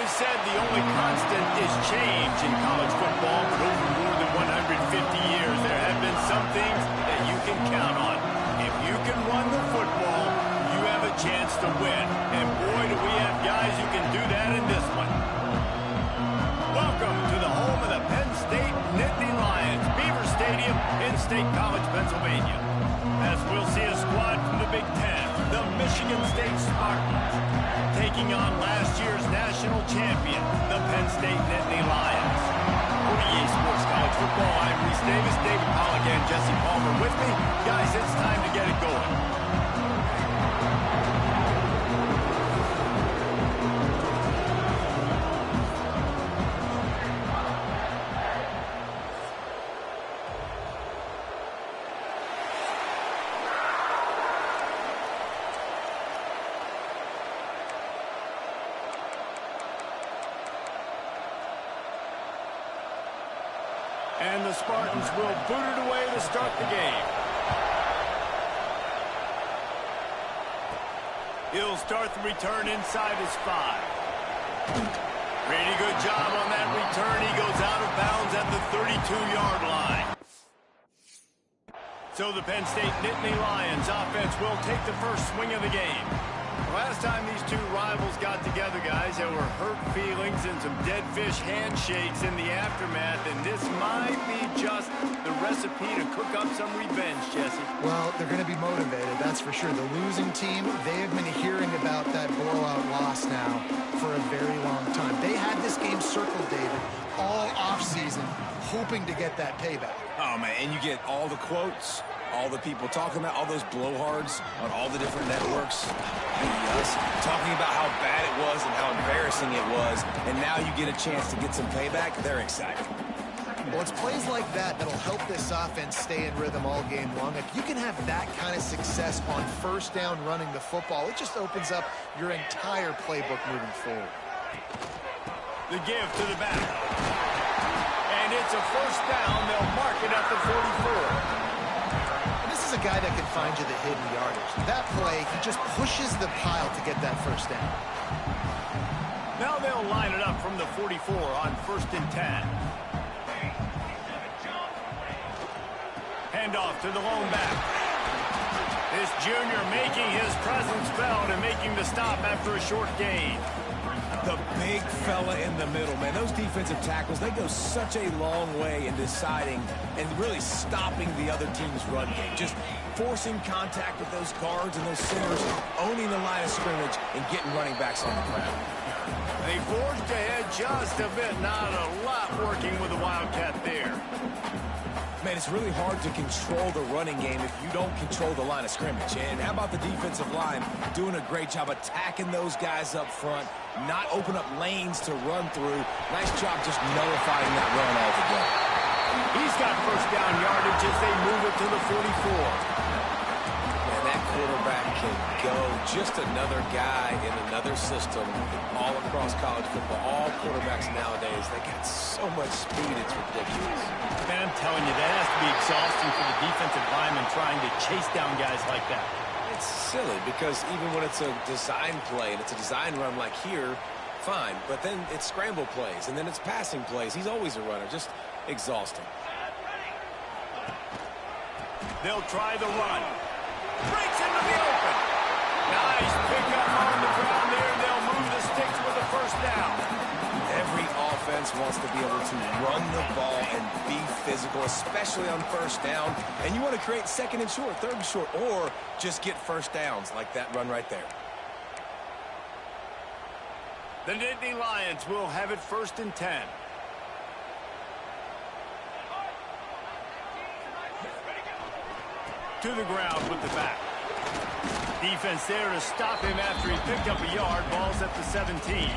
is said the only constant is change in college football, but over more than 150 years, there have been some things that you can count on. If you can run the football, you have a chance to win. And boy, do we have guys who can do that in this one. Welcome to the home of the Penn State Nittany Lions, Beaver Stadium in State College, Pennsylvania. As we'll see a squad from the Big Ten, the Michigan State Spartans, taking on last year's national champion, the Penn State Nittany Lions. For EA Sports College Football, I'm Reese Davis, David Pollack, and Jesse Palmer with me. Guys, it's time to get it going. And the Spartans will boot it away to start the game. He'll start the return inside his 5. Pretty good job on that return. He goes out of bounds at the 32-yard line. So the Penn State Nittany Lions offense will take the first swing of the game. Last time these two rivals got together, guys, there were hurt feelings and some dead fish handshakes in the aftermath, and this might be just the recipe to cook up some revenge, Jesse. Well, they're going to be motivated, that's for sure. The losing team, they have been hearing about that blowout loss now for a very long time. They had this game circled, David, all offseason, hoping to get that payback. Oh, man, and you get all the quotes, all the people talking about all those blowhards on all the different networks. Talking about how bad it was and how embarrassing it was, and now you get a chance to get some payback. They're excited. Well, it's plays like that that'll help this offense stay in rhythm all game long. If you can have that kind of success on first down running the football, it just opens up your entire playbook moving forward. The give to the back. And it's a first down. They'll mark it at the 44. This is a guy that can find you the hidden yardage. That play, he just pushes the pile to get that first down. Now they'll line it up from the 44 on 1st and 10. Handoff to the lone back. This junior making his presence felt and making the stop after a short gain. The big fella in the middle, man. Those defensive tackles, they go such a long way in deciding and really stopping the other team's run game. Just forcing contact with those guards and those centers, owning the line of scrimmage, and getting running backs on the ground. They forged ahead just a bit. Not a lot working with the Wildcat there. Man, it's really hard to control the running game if you don't control the line of scrimmage. And how about the defensive line doing a great job attacking those guys up front, not open up lanes to run through. Nice job just nullifying that run altogether. He's got first down yardage as they move it to the 44. And that quarterback can go. Just another guy in another system all across college football. All quarterbacks nowadays, they got so much speed, it's ridiculous. Man, I'm telling you, that has to be exhausting for the defensive lineman trying to chase down guys like that. It's silly because even when it's a design play and it's a design run like here, fine. But then it's scramble plays and then it's passing plays. He's always a runner. Just exhausting. They'll try the run. Breaks into the open. Nice pickup on the ground there. They'll move the sticks with a first down. Every offense wants to be able to run the ball and be physical, especially on first down. And you want to create second and short, third and short, or just get first downs like that run right there. The Nittany Lions will have it 1st and 10. To the ground with the back. Defense there to stop him after he picked up a yard. Ball's at the 17.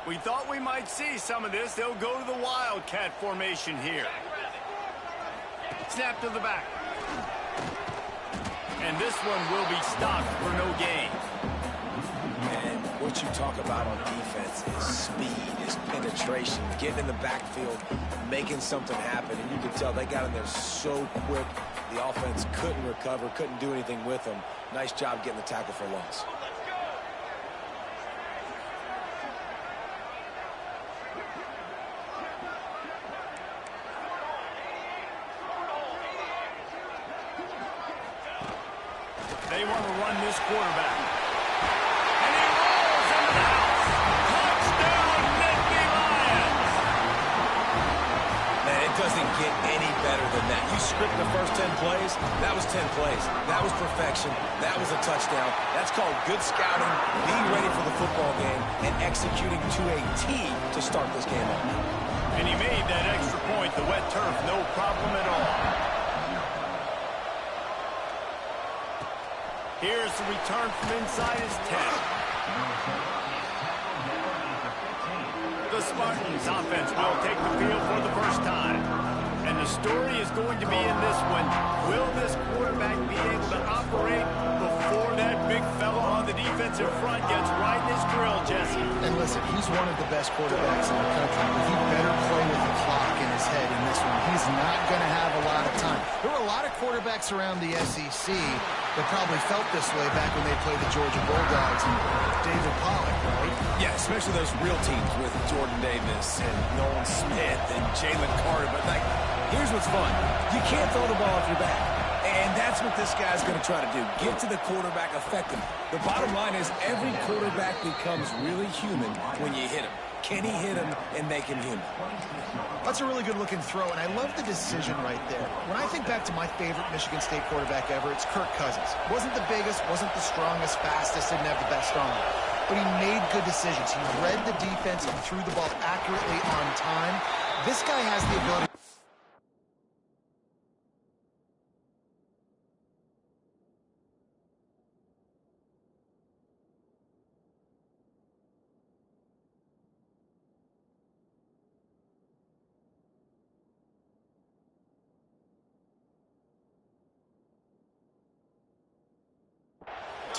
We thought we might see some of this. They'll go to the Wildcat formation here. Snap to the back. And this one will be stopped for no gain. And What you talk about on defense is speed, is penetration, getting in the backfield, making something happen. And you can tell they got in there so quick. The offense couldn't recover, couldn't do anything with them. Nice job getting the tackle for loss. They want to run this quarterback. And he rolls into the house. Touchdown, Nittany Lions! Man, it doesn't get any better than that. You script the first 10 plays, that was 10 plays. That was perfection. That was a touchdown. That's called good scouting, being ready for the football game, and executing to a T to start this game off. And he made that extra point, the wet turf, no problem at all. Here's the return from inside his 10. The Spartans offense will take the field for the first time. And the story is going to be in this one. Will this quarterback be able to operate before that big fella on the defensive front gets right in his grill, Jesse? And listen, he's one of the best quarterbacks in the country, but he better play with the clock in his head in this one. He's not going to have a lot of time. There were a lot of quarterbacks around the SEC that probably felt this way back when they played the Georgia Bulldogs and David Pollock, right? Yeah, especially those real teams with Jordan Davis and Nolan Smith and Jalen Carter. But, like, here's what's fun. You can't throw the ball off your back. And that's what this guy's going to try to do. Get to the quarterback, affect him. The bottom line is every quarterback becomes really human when you hit him. Can he hit him and make him human? That's a really good-looking throw, and I love the decision right there. When I think back to my favorite Michigan State quarterback ever, it's Kirk Cousins. Wasn't the biggest, wasn't the strongest, fastest, didn't have the best arm. But he made good decisions. He read the defense and threw the ball accurately on time. This guy has the ability...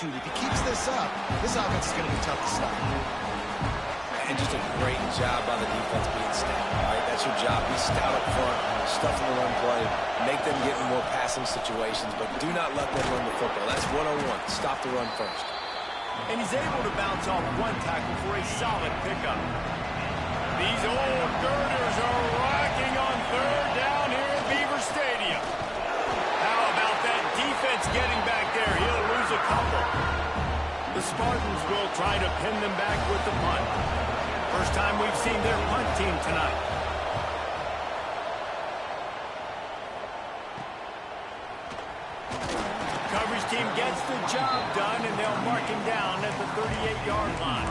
If he keeps this up, this offense is going to be tough to stop. And just a great job by the defense being stout. All right, that's your job. Be stout up front, stuff in the run play, make them get in more passing situations, but do not let them run the football. That's 101. Stop the run first. And he's able to bounce off one tackle for a solid pickup. These old girders are rocking on third down here at Beaver Stadium. How about that defense getting back there? He'll lose a couple. The Spartans will try to pin them back with the punt. First time we've seen their punt team tonight. Coverage team gets the job done, and they'll mark him down at the 38-yard line.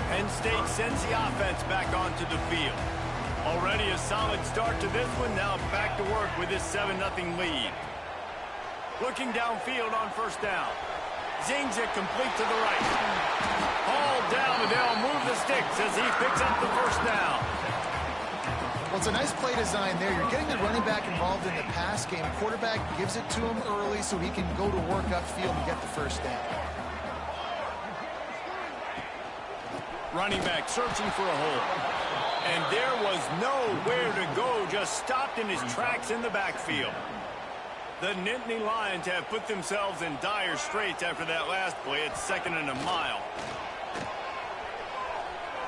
Penn State sends the offense back onto the field. Already a solid start to this one. Now back to work with this 7-0 lead. Looking downfield on first down. Zings it complete to the right. Hauled down, and they'll move the sticks as he picks up the first down. Well, it's a nice play design there. You're getting the running back involved in the pass game. Quarterback gives it to him early so he can go to work upfield and get the first down. Running back searching for a hole. And there was nowhere to go, just stopped in his tracks in the backfield. The Nittany Lions have put themselves in dire straits after that last play. It's 2nd and a mile.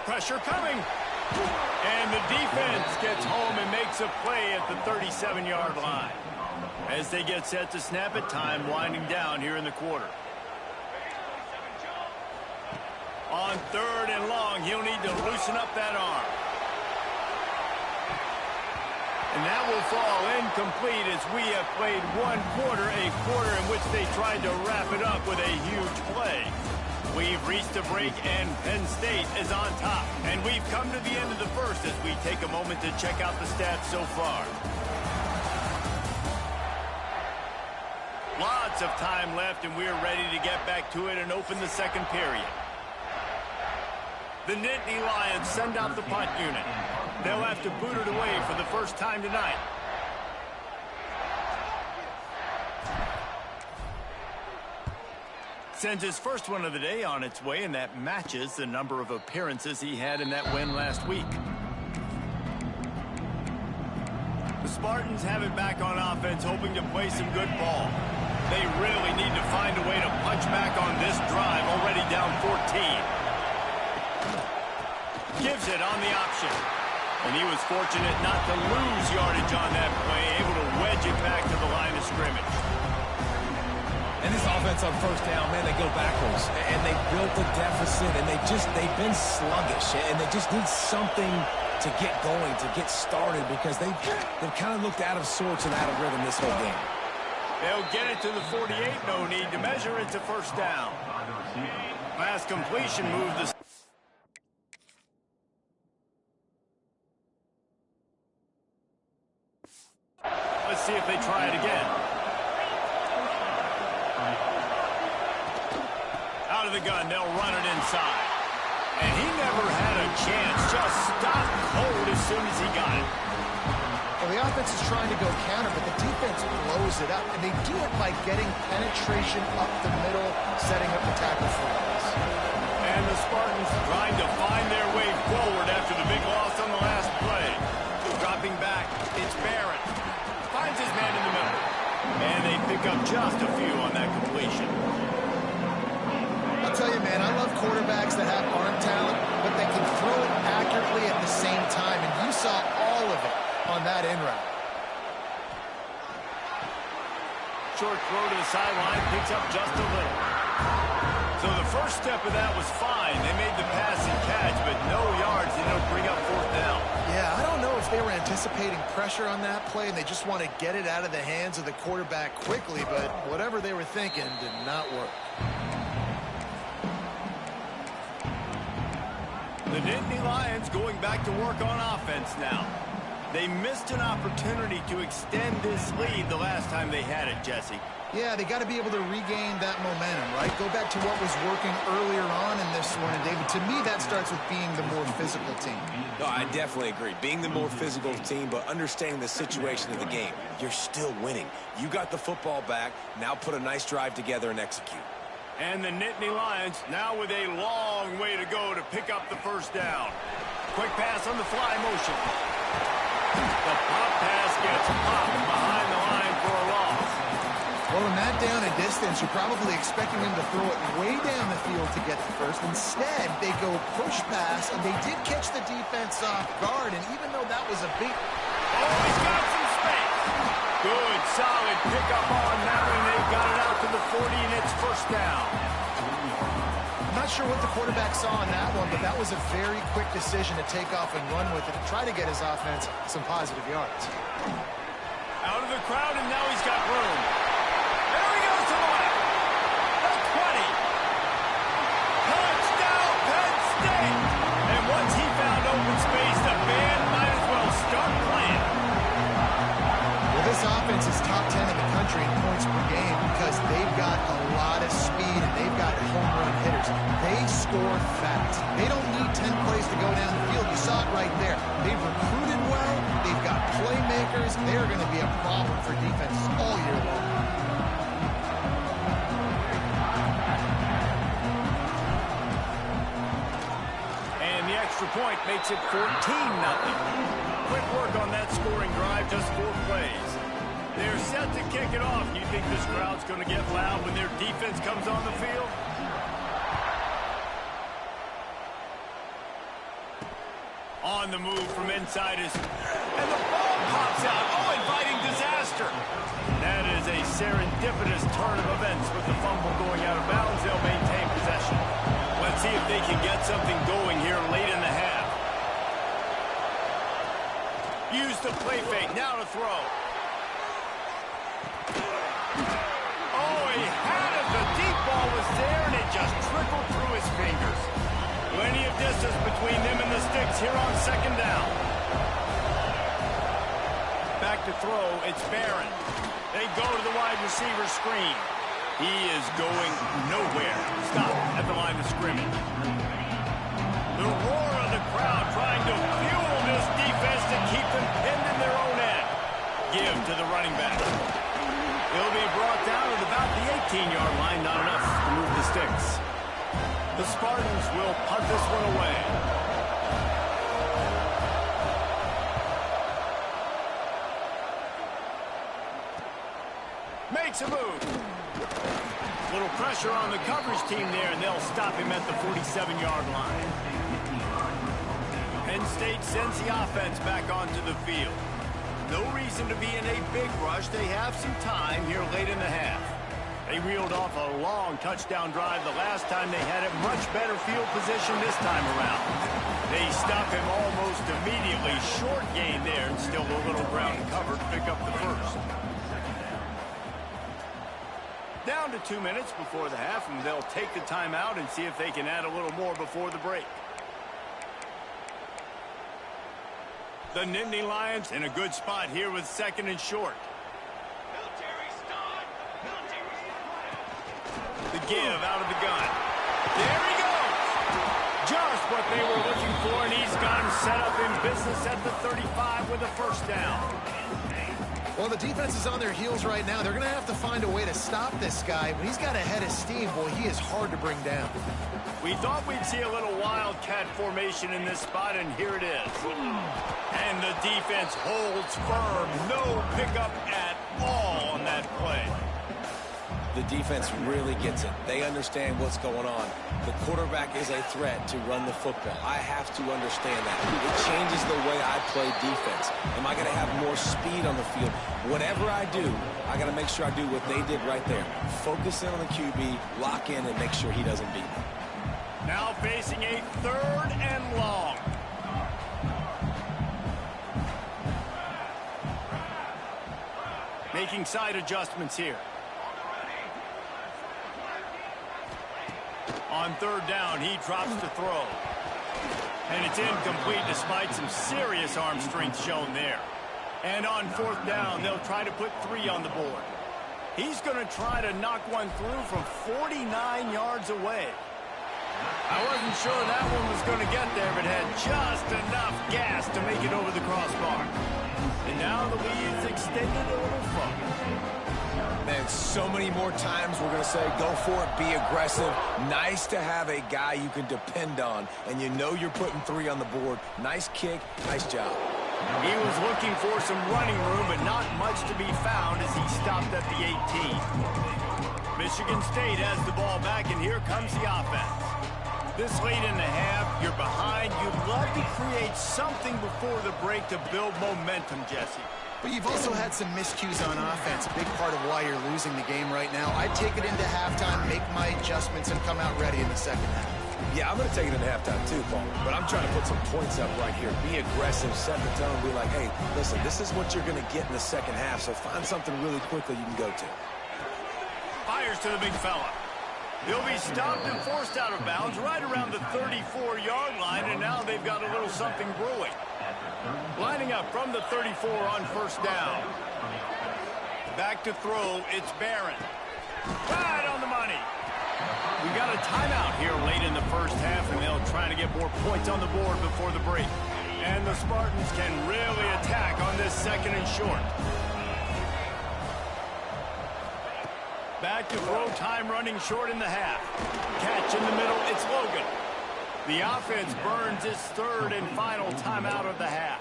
Pressure coming. And the defense gets home and makes a play at the 37-yard line. As they get set to snap it, time winding down here in the quarter. On 3rd and long, he'll need to loosen up that arm. And that will fall incomplete as we have played one quarter, a quarter in which they tried to wrap it up with a huge play. We've reached a break, and Penn State is on top. And we've come to the end of the first as we take a moment to check out the stats so far. Lots of time left, and we're ready to get back to it and open the second period. The Nittany Lions send out the punt unit. They'll have to boot it away for the first time tonight. Sends his first one of the day on its way, and that matches the number of appearances he had in that win last week. The Spartans have it back on offense, hoping to play some good ball. They really need to find a way to punch back on this drive, already down 14. Gives it on the option. And he was fortunate not to lose yardage on that play, able to wedge it back to the line of scrimmage. And this offense on first down, man, they go backwards. And they built a deficit, and they've been sluggish. And they just need something to get going, to get started, because they've kind of looked out of sorts and out of rhythm this whole game. They'll get it to the 48, no need to measure it to first down. Last completion moved the... Let's see if they try it again. Out of the gun, they'll run it inside. And he never had a chance, just stopped cold as soon as he got it. Well, the offense is trying to go counter, but the defense blows it up, and they do it by getting penetration up the middle, setting up the tackle for us. And the Spartans trying to find their way forward after the big loss on the last play. Dropping back, it's Barrett. Finds his man in the middle. And they pick up just a few on that completion. I'll tell you, man, I love quarterbacks that have arm talent, but they can throw it accurately at the same time, and you saw all of it on that in route. Short throw to the sideline, picks up just a little. So the first step of that was fine. They made the pass and catch, but no yards. They don't bring up fourth down. Yeah, I don't know if they were anticipating pressure on that play, and they just want to get it out of the hands of the quarterback quickly, but whatever they were thinking did not work. The Nittany Lions going back to work on offense now. They missed an opportunity to extend this lead the last time they had it, Jesse. Yeah, they got to be able to regain that momentum, right? Go back to what was working earlier on in this one, and David, to me, that starts with being the more physical team. No, I definitely agree. Being the more physical team, but understanding the situation of the game. You're still winning. You got the football back. Now put a nice drive together and execute. And the Nittany Lions now with a long way to go to pick up the first down. Quick pass on the fly motion. The pop pass gets popped behind the line for a loss. Well, in that down and distance, you're probably expecting him to throw it way down the field to get the first. Instead, they go push pass, and they did catch the defense off guard, and even though that was a big... Oh, he's got some space. Good, solid pickup on that one. They've got it out to the 40, and it's first down. I'm not sure what the quarterback saw on that one, but that was a very quick decision to take off and run with it and try to get his offense some positive yards. Out of the crowd, and now he's got room. There he goes to the left. The 20. Touchdown, Penn State. And once he found open space, the band might as well start playing. Well, this offense is top 10 in the country in points per game because they've got a lot of speed and they've got home run hitters. They score fast. They don't need 10 plays to go down the field. You saw it right there. They've recruited well. They've got playmakers. They're going to be a problem for defenses all year long. And the extra point makes it 14-0. Quick work on that scoring drive, just 4 plays. They're set to kick it off. You think this crowd's going to get loud when their defense comes on the field? On the move from inside is... And the ball pops out. Oh, inviting disaster. That is a serendipitous turn of events with the fumble going out of bounds. They'll maintain possession. Let's see if they can get something going here late in the half. Use the play fake. Now to throw. Oh, he had it. The deep ball was there, and it just trickled through his fingers. Plenty of distance between them and the sticks here on second down. Back to throw. It's Barron. They go to the wide receiver screen. He is going nowhere. Stop at the line of scrimmage. The roar of the crowd trying to fuel this defense to keep them pinned in their own end. Give to the running back. He'll be brought down at about the 18-yard line. Not enough to move the sticks. The Spartans will punt this one away. Makes a move. Little pressure on the coverage team there, and they'll stop him at the 47-yard line. Penn State sends the offense back onto the field. No reason to be in a big rush. They have some time here late in the half. They reeled off a long touchdown drive the last time. They had a much better field position this time around. They stop him almost immediately. Short gain there, and still a little ground cover to pick up the first. Down to 2 minutes before the half, and they'll take the timeout and see if they can add a little more before the break. The Nittany Lions in a good spot here with 2nd and short. The give out of the gun. There he goes. Just what they were looking for, and he's got him set up in business at the 35 with a first down. Well, the defense is on their heels right now. They're going to have to find a way to stop this guy. When he's got a head of steam, boy, he is hard to bring down. We thought we'd see a little wildcat formation in this spot, and here it is. And the defense holds firm. No pickup at all on that play. The defense really gets it. They understand what's going on. The quarterback is a threat to run the football. I have to understand that. It changes the way I play defense. Am I going to have more speed on the field? Whatever I do, I got to make sure I do what they did right there. Focus in on the QB, lock in, and make sure he doesn't beat me. Now facing a 3rd and long. Making side adjustments here. On 3rd down, he drops to throw. And it's incomplete despite some serious arm strength shown there. And on 4th down, they'll try to put 3 on the board. He's going to try to knock one through from 49 yards away. I wasn't sure that one was going to get there, but had just enough gas to make it over the crossbar. And now the lead's extended a little further. Man, so many more times we're going to say, go for it, be aggressive. Nice to have a guy you can depend on, and you know you're putting 3 on the board. Nice kick, nice job. He was looking for some running room, but not much to be found as he stopped at the 18. Michigan State has the ball back, and here comes the offense. This late in the half, you're behind. You'd love to create something before the break to build momentum, Jesse. But you've also had some miscues on offense, a big part of why you're losing the game right now. I'd take it into halftime, make my adjustments, and come out ready in the second half. Yeah, I'm going to take it into halftime too, Paul. But I'm trying to put some points up right here. Be aggressive, set the tone, be like, hey, listen, this is what you're going to get in the second half, so find something really quickly you can go to. Fires to the big fella. He'll be stopped and forced out of bounds right around the 34-yard line, and now they've got a little something brewing. Lining up from the 34 on 1st down. Back to throw, it's Barron. Right on the money. We got a timeout here late in the first half, and they'll try to get more points on the board before the break. And the Spartans can really attack on this 2nd and short. Back to throw, time running short in the half. Catch in the middle, it's Logan. The offense burns its 3rd and final timeout of the half.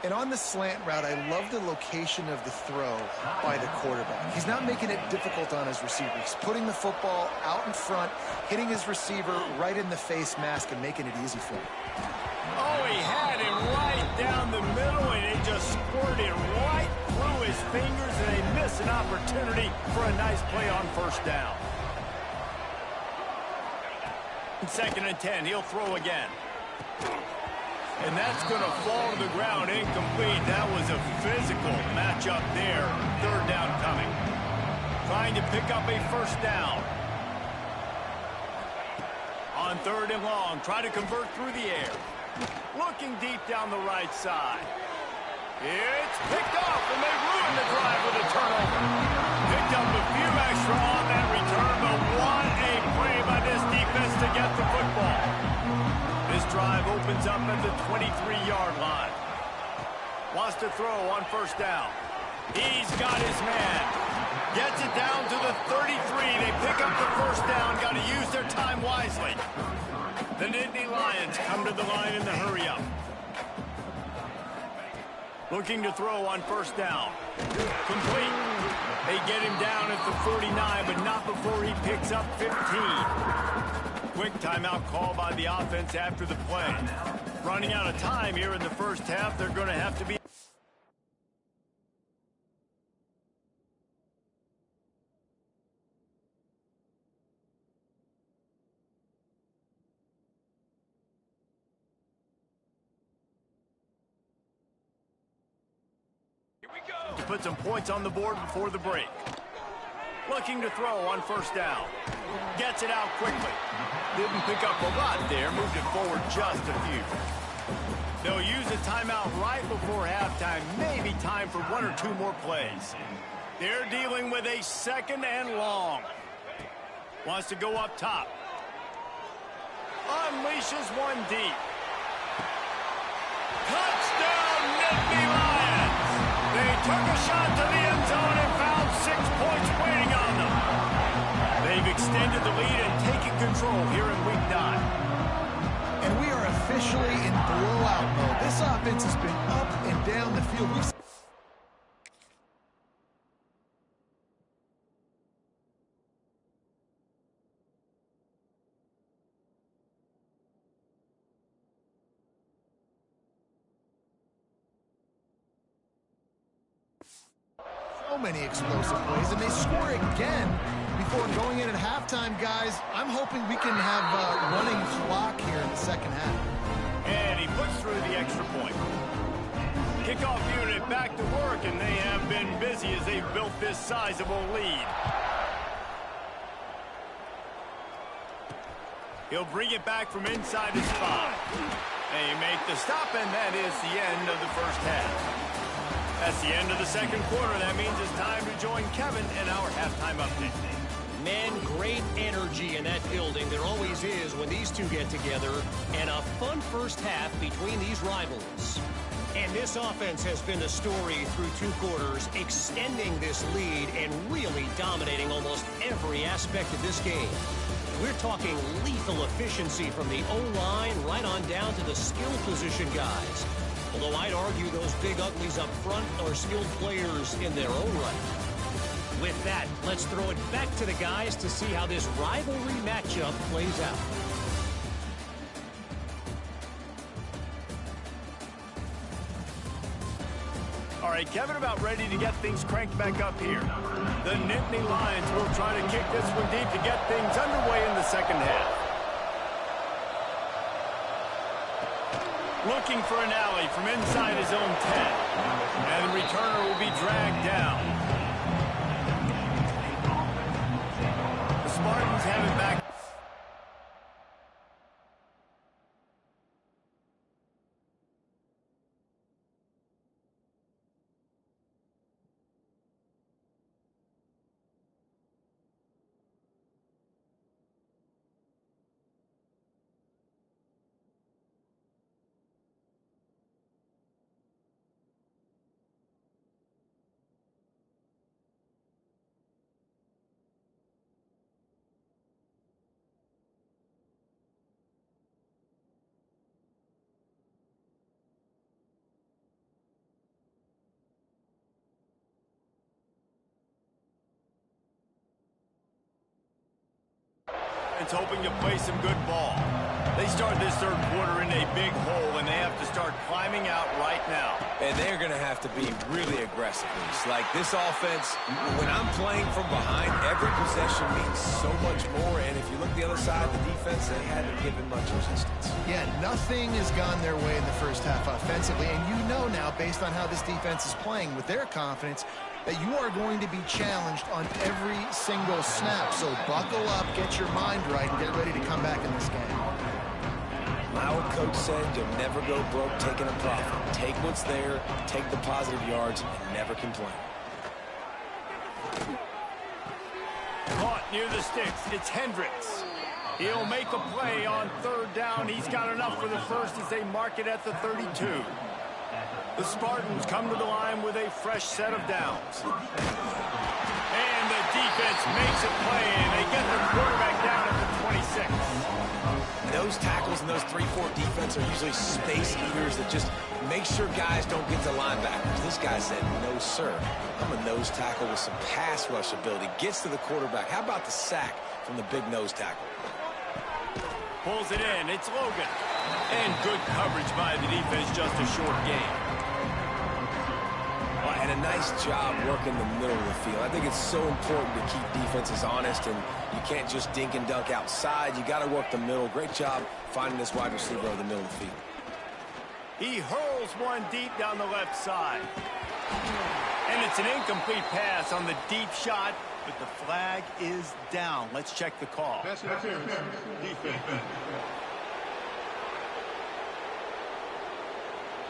And on the slant route, I love the location of the throw by the quarterback. He's not making it difficult on his receiver. He's putting the football out in front, hitting his receiver right in the face mask and making it easy for him. Oh, he had him right down the middle, and it just squirted right through his fingers, and they miss an opportunity for a nice play on 1st down. 2nd and 10, he'll throw again. And that's going to fall to the ground incomplete. That was a physical matchup there. 3rd down coming. Trying to pick up a 1st down. On 3rd and long, try to convert through the air. Looking deep down the right side. It's picked off, and they ruined the drive with a turnover. Picked up a few extra on that return, but what a play by this defense to get the football. This drive opens up at the 23-yard line. Wants to throw on 1st down. He's got his man. Gets it down to the 33. They pick up the first down. Got to use their time wisely. The Nittany Lions come to the line in the hurry-up. Looking to throw on first down. Complete. They get him down at the 49, but not before he picks up 15. Quick timeout call by the offense after the play. Running out of time here in the first half. They're going to have to be... to put some points on the board before the break. Looking to throw on first down. Gets it out quickly. Didn't pick up a lot there. Moved it forward just a few. They'll use a timeout right before halftime. Maybe time for one or two more plays. They're dealing with a second and long. Wants to go up top. Unleashes one deep. Touchdown, Nittany Lions! They took a shot to the end zone and found 6 points waiting on them. They've extended the lead and taken control here in Week 9. And we are officially in blowout mode. This offense has been up and down the field. We've so many explosive plays, and they score again before going in at halftime, guys. I'm hoping we can have running clock here in the second half. And he puts through the extra point. Kickoff unit back to work, and they have been busy as they've built this sizable lead. He'll bring it back from inside his 5. They make the stop, and that is the end of the first half. That's the end of the second quarter. That means it's time to join Kevin in our halftime update. Man, great energy in that building. There always is when these two get together. And a fun first half between these rivals. And this offense has been the story through 2 quarters, extending this lead and really dominating almost every aspect of this game. We're talking lethal efficiency from the O-line right on down to the skill position guys. Although I'd argue those big uglies up front are skilled players in their own right. With that, let's throw it back to the guys to see how this rivalry matchup plays out. All right, Kevin, about ready to get things cranked back up here. The Nittany Lions will try to kick this one deep to get things underway in the second half. Looking for an alley from inside his own 10. And the returner will be dragged down. The Spartans have it back. It's hoping to play some good ball. They start this third quarter in a big hole, and they have to start climbing out right now. And they're going to have to be really aggressive. It's like this offense, when I'm playing from behind, every possession means so much more. And if you look the other side of the defense, they haven't given much resistance. Yeah, nothing has gone their way in the first half offensively. And you know now, based on how this defense is playing with their confidence, that you are going to be challenged on every single snap. So buckle up, get your mind right, and get ready to come back in this game. My old coach said you'll never go broke taking a profit. Take what's there, take the positive yards, and never complain. Caught near the sticks. It's Hendricks. He'll make a play on third down. He's got enough for the first as they mark it at the 32. The Spartans come to the line with a fresh set of downs. And defense makes a play, and they get the quarterback down at the 26. Those tackles and those 3-4 defense are usually space eaters that just make sure guys don't get to linebackers. This guy said, no, sir. I'm a nose tackle with some pass rush ability. Gets to the quarterback. How about the sack from the big nose tackle? Pulls it in. It's Logan. And good coverage by the defense, just a short gain. Well, and a nice job working the middle of the field. I think it's so important to keep defenses honest, and you can't just dink and dunk outside. You got to work the middle. Great job finding this wide receiver over the middle of the field. He hurls one deep down the left side. And it's an incomplete pass on the deep shot, but the flag is down. Let's check the call.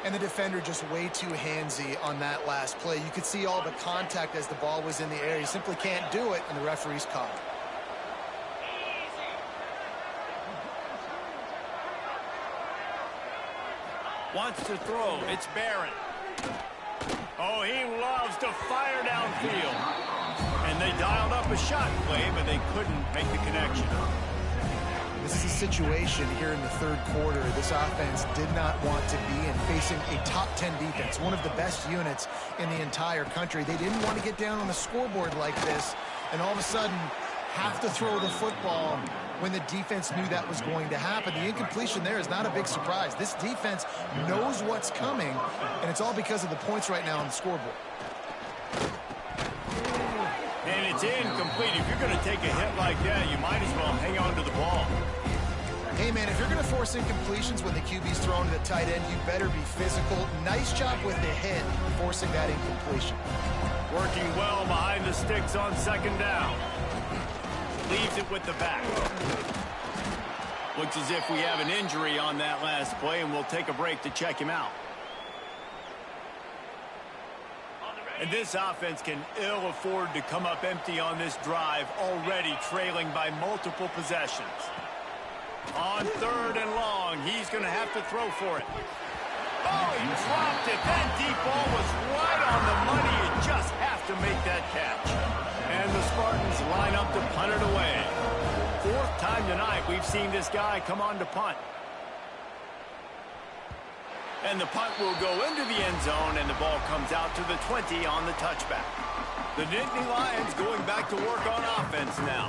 And the defender just way too handsy on that last play. You could see all the contact as the ball was in the air. He simply can't do it, and the referee's caught it. Wants to throw. It's Barron. Oh, he loves to fire downfield. And they dialed up a shot play, but they couldn't make the connection. This is a situation here in the third quarter this offense did not want to be in, facing a top 10 defense, one of the best units in the entire country. They didn't want to get down on the scoreboard like this, and all of a sudden have to throw the football when the defense knew that was going to happen. The incompletion there is not a big surprise. This defense knows what's coming, and it's all because of the points right now on the scoreboard. And it's incomplete. If you're going to take a hit like that, you might as well hang on to the ball. Hey, man, if you're going to force incompletions when the QB's thrown to the tight end, you better be physical. Nice job with the hit, forcing that incompletion. Working well behind the sticks on second down. Leaves it with the back. Looks as if we have an injury on that last play, and we'll take a break to check him out. And this offense can ill afford to come up empty on this drive, already trailing by multiple possessions. On third and long, he's going to have to throw for it. Oh, he dropped it. That deep ball was right on the money. You just have to make that catch. And the Spartans line up to punt it away. Fourth time tonight we've seen this guy come on to punt. And the punt will go into the end zone, and the ball comes out to the 20 on the touchback. The Nittany Lions going back to work on offense now.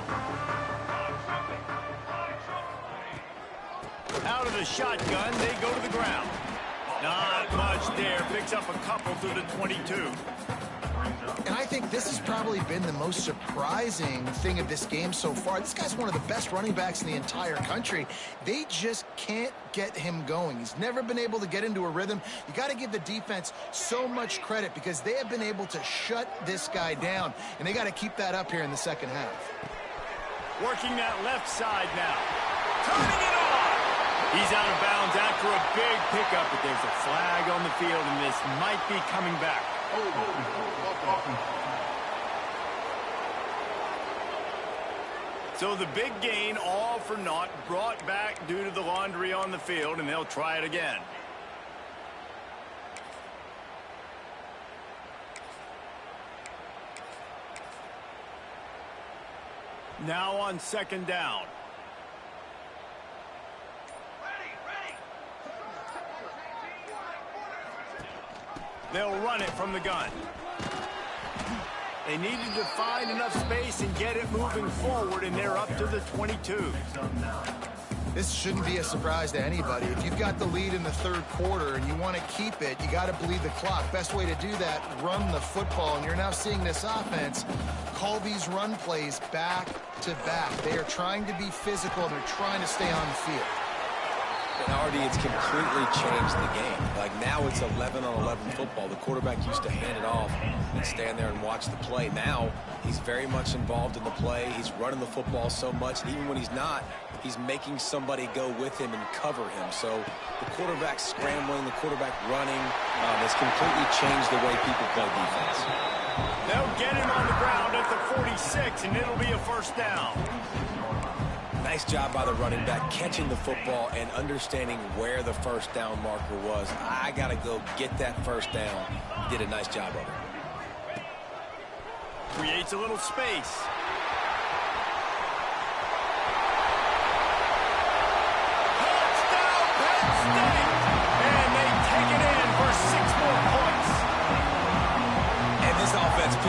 Out of the shotgun, they go to the ground. Not much there. Picks up a couple to the 22. And I think this has probably been the most surprising thing of this game so far. This guy's one of the best running backs in the entire country. They just can't get him going. He's never been able to get into a rhythm. You got to give the defense so much credit because they have been able to shut this guy down, and they got to keep that up here in the second half. Working that left side now. Turning it on. He's out of bounds after a big pickup, but there's a flag on the field, and this might be coming back. So the big gain, all for naught, brought back due to the laundry on the field, and they'll try it again. Now on second down. They'll run it from the gun. They needed to find enough space and get it moving forward, and they're up to the 22. This shouldn't be a surprise to anybody. If you've got the lead in the third quarter and you want to keep it, you got to bleed the clock. Best way to do that, run the football. And you're now seeing this offense call these run plays back to back. They are trying to be physical, and they're trying to stay on the field. And already it's completely changed the game. Like now it's 11-on-11 football. The quarterback used to hand it off and stand there and watch the play. Now he's very much involved in the play. He's running the football so much. And even when he's not, he's making somebody go with him and cover him. So the quarterback scrambling, the quarterback running has completely changed the way people play defense. They'll get him on the ground at the 46, and it'll be a first down. Nice job by the running back, catching the football and understanding where the first down marker was. I got to go get that first down. He did a nice job of it. Creates a little space.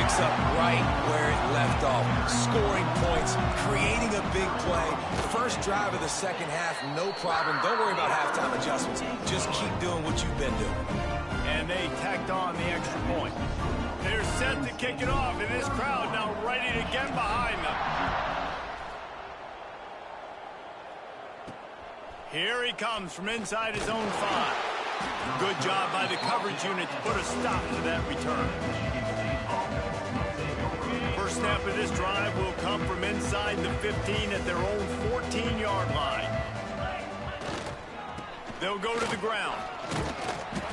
picks up right where it left off. Scoring points, creating a big play. First drive of the second half, no problem. Don't worry about halftime adjustments. Just keep doing what you've been doing. And they tacked on the extra point. They're set to kick it off, and this crowd now ready to get behind them. Here he comes from inside his own 5. Good job by the coverage unit to put a stop to that return. First snap of this drive will come from inside the 15 at their own 14-yard line. They'll go to the ground.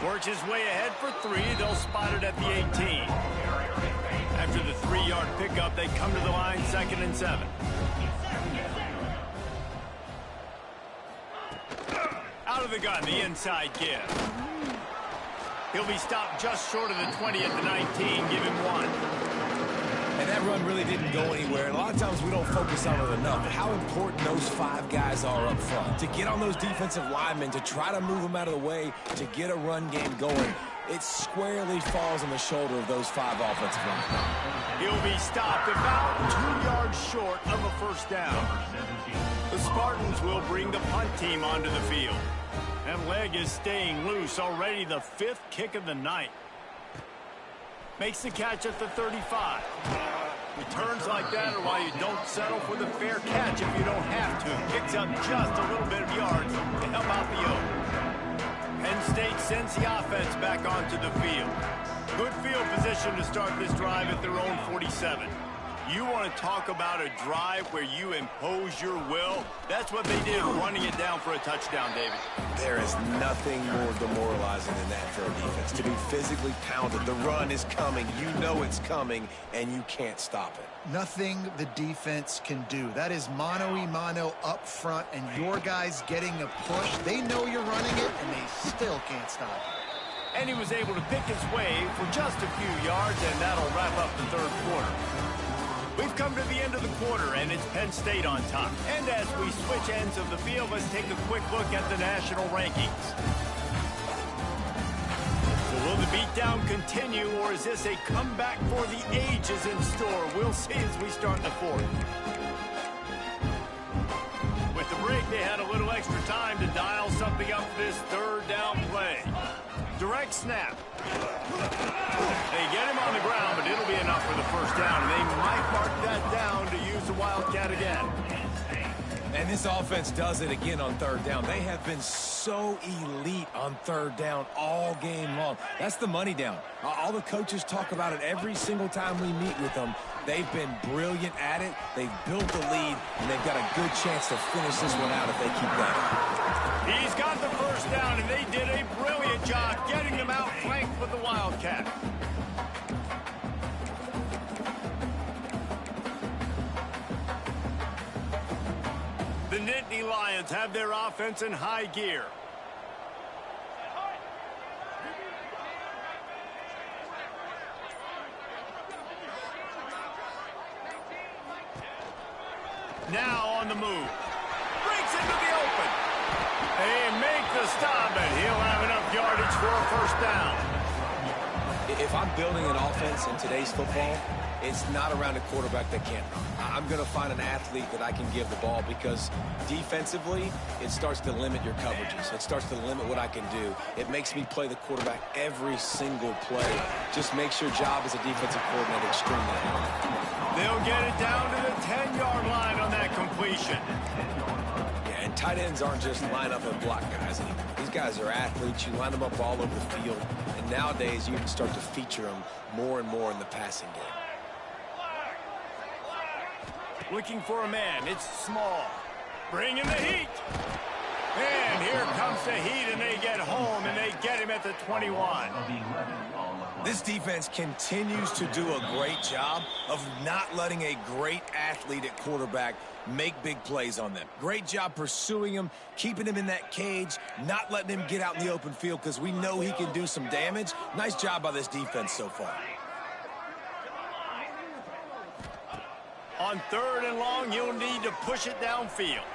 Works his way ahead for 3. They'll spot it at the 18. After the 3-yard pickup, they come to the line 2nd and 7. Out of the gun, the inside give. He'll be stopped just short of the 20 at the 19. Give him 1. And that run really didn't go anywhere. And a lot of times we don't focus on it enough. But how important those 5 guys are up front. To get on those defensive linemen, to try to move them out of the way, to get a run game going. It squarely falls on the shoulder of those 5 offensive linemen. He'll be stopped about 2 yards short of a first down. The Spartans will bring the punt team onto the field. That leg is staying loose. Already the 5th kick of the night. Makes the catch at the 35. Returns like that are why you don't settle for the fair catch if you don't have to. Picks up just a little bit of yards to help out the Oak. Penn State sends the offense back onto the field. Good field position to start this drive at their own 47. You want to talk about a drive where you impose your will? That's what they did, running it down for a touchdown, David. There is nothing more demoralizing than that for a defense. To be physically pounded. The run is coming. You know it's coming, and you can't stop it. Nothing the defense can do. That is mano-a-mano up front, and your guys getting a push. They know you're running it, and they still can't stop it. And he was able to pick his way for just a few yards, and that'll wrap up the 3rd quarter. We've come to the end of the quarter, and it's Penn State on top. And as we switch ends of the field, let's take a quick look at the national rankings. So will the beatdown continue, or is this a comeback for the ages in store? We'll see as we start the 4th. With the break, they had a little extra time to dial something up for this 3rd down play. Direct snap. They get him on the ground, but it'll be enough for the first down. And they might mark that down to use the Wildcat again. And this offense does it again on 3rd down. They have been so elite on 3rd down all game long. That's the money down. All the coaches talk about it every single time we meet with them. They've been brilliant at it. They've built the lead, and they've got a good chance to finish this one out if they keep going. He's got the first down, and they did a brilliant job getting them out flanked with the Wildcat. The Nittany Lions have their offense in high gear. Now on the move. Breaks into the open. They make the stop, and he'll have enough yardage for a first down. If I'm building an offense in today's football, it's not around a quarterback that can't run. I'm going to find an athlete that I can give the ball, because defensively, it starts to limit your coverages. It starts to limit what I can do. It makes me play the quarterback every single play. Just makes your job as a defensive coordinator extremely hard. They'll get it down to the 10-yard line on that completion. Yeah, and tight ends aren't just line up and block guys anymore. These guys are athletes. You line them up all over the field. And nowadays, you can start to feature them more and more in the passing game. Looking for a man. It's small. Bring in the heat. And here comes the heat, and they get home, and they get him at the 21. This defense continues to do a great job of not letting a great athlete at quarterback make big plays on them. Great job pursuing him, keeping him in that cage, not letting him get out in the open field, because we know he can do some damage. Nice job by this defense so far. On 3rd and long, you'll need to push it downfield.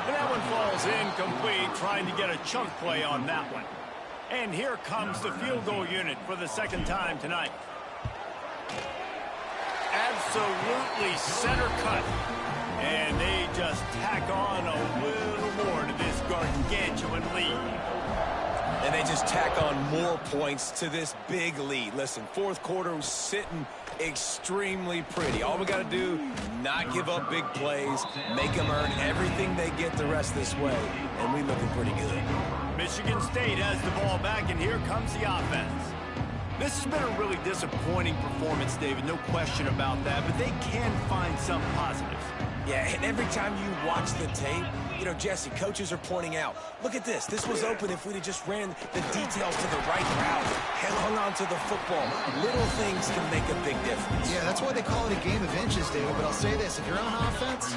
And that one falls incomplete, trying to get a chunk play on that one. And here comes the field goal unit for the 2nd time tonight. absolutely center cut. And they just tack on a little more to this gargantuan lead. And they just tack on more points to this big lead. Listen, fourth quarter was sitting extremely pretty. All we got to do, not give up big plays, make them earn everything they get the rest this way, and we looking pretty good. Michigan State has the ball back, and here comes the offense. This has been a really disappointing performance, David, no question about that, but they can find some positives. Yeah, and every time you watch the tape, you know, Jesse, coaches are pointing out, look at this. This was open if we'd have just ran the details to the right route, hung on to the football. Little things can make a big difference. Yeah, that's why they call it a game of inches, David. But I'll say this, if you're on offense,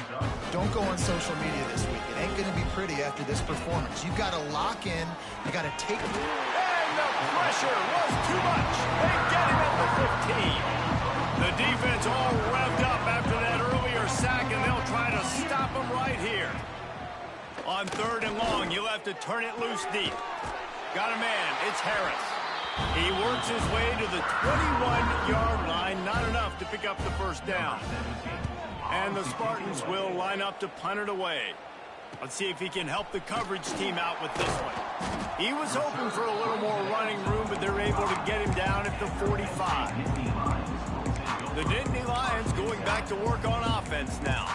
don't go on social media this week. It ain't going to be pretty after this performance. You've got to lock in. You got to take... And the pressure was too much. They get him at the 15. The defense all revved up after that earlier sack, and they'll try to stop him right here. On 3rd and long, you'll have to turn it loose deep. Got a man. It's Harris. He works his way to the 21-yard line. Not enough to pick up the first down. And the Spartans will line up to punt it away. Let's see if he can help the coverage team out with this one. He was hoping for a little more running room, but they're able to get him down at the 45. The Nittany Lions going back to work on offense now.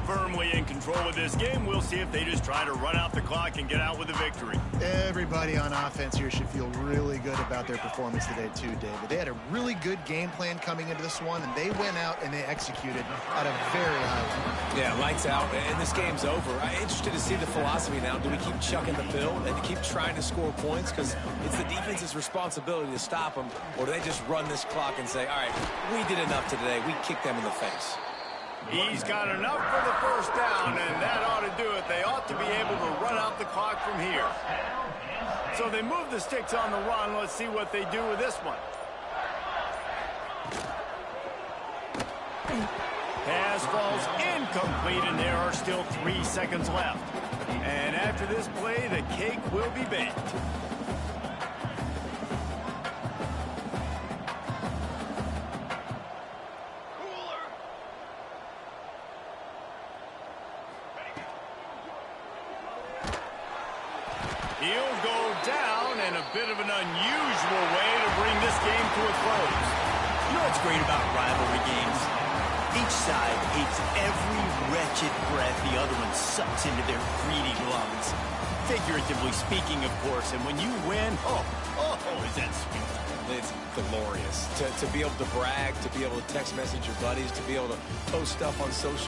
Firmly in control of this game. We'll see if they just try to run out the clock and get out with a victory. Everybody on offense here should feel really good about their performance today too, David. They had a really good game plan coming into this one, and they went out and they executed at a very high level. Yeah, lights out, and this game's over. I'm interested to see the philosophy now. Do we keep chucking the pill and to keep trying to score points? Because it's the defense's responsibility to stop them, or do they just run this clock and say, all right, we did enough today. We kicked them in the face. He's got enough for the first down, and that ought to do it. They ought to be able to run out the clock from here. So they move the sticks on the run. Let's see what they do with this one. Pass falls incomplete, and there are still 3 seconds left. And after this play, the cake will be baked. He'll go down in a bit of an unusual way to bring this game to a close. You know what's great about rivalry games? Each side hates every wretched breath the other one sucks into their greedy lungs. Figuratively speaking, of course, and when you win, oh, is that sweet. It's glorious. To be able to brag, to be able to text message your buddies, to be able to post stuff on social